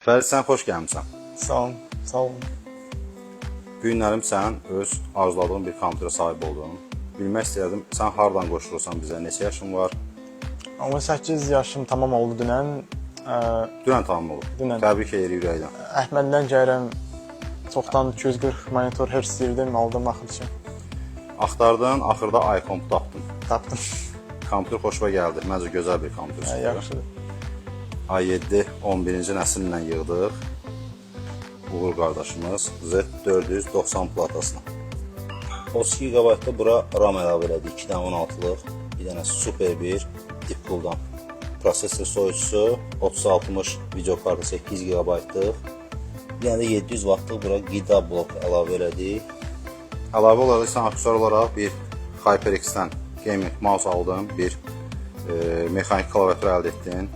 Fərid, sən xoş gəlmişsən. Sağ olun, sağ olun. Bu günlərim sən öz arzuladığın bir kompüterə sahib oldun. Bilmək istəyirdim, sən hardan qoşulursan bizə, neçə yaşın var? 18 yaşım tamam oldu dünən. Dünən tamam olub. Dünən. Təbrik edirik ürəkdən. Əhməddən gəlirəm. Çoxdan 240 monitor hertz istəyirdim, aldım axırıncı. Axtardın, axırda iComp tapdın. Tapdım. Kompüter xoşuma gəldi. Məncə gözəl bir kompüter. Yaxşıdır. i7 11-ci nəsillə yığdıq. Uğur qardaşımız Z490 platasına. 32 GB-da bura RAM əlavə elədik. 2.16-lıq bir dənə super bir dipcooldan. Prosesor soyucusu 3060 video kartı 8 GB-lıq. Bir dənə də 700 Watt-lıq bura qida blok əlavə elədik. Əlavə olaraq sən aksessuar olaraq bir HyperX-dən gaming mouse aldın, bir mexanik klaviatur əldə etdin.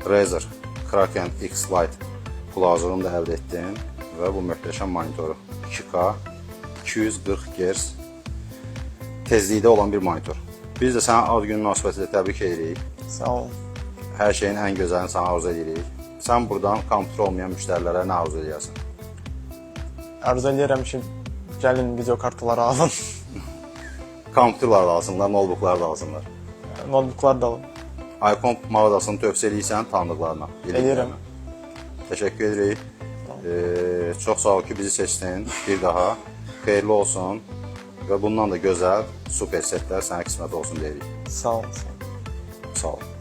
Razer Kraken X Lite qulaqlığını da əldə etdim və bu möhtəşəm monitoru 2K 240 Hz tezlikdə olan bir monitor. Biz də sənə ad günün münasibətilə təbrik edirik. Sağ olun. Hər şeyin ən gözəlini sənə arzu edirik. Sən buradan kompüter olmayan müştərilərə nə arzu edirsən? Arzu edirəm ki, gəlin video kartları alın. Kompüterlər də alsınlar, notebooklar da alsınlar. Notebooklar da alın. iComp mağazasını tövsiyə edirsən tanıdıqlarına. Edirəm. Təşəkkür edirik. Çox sağ ol ki, bizi seçdin. Bir daha xeyirli olsun və bundan da gözəl super setlər sənə qismət olsun deyirik. Sağ olun. Sağ olun. Sağ ol.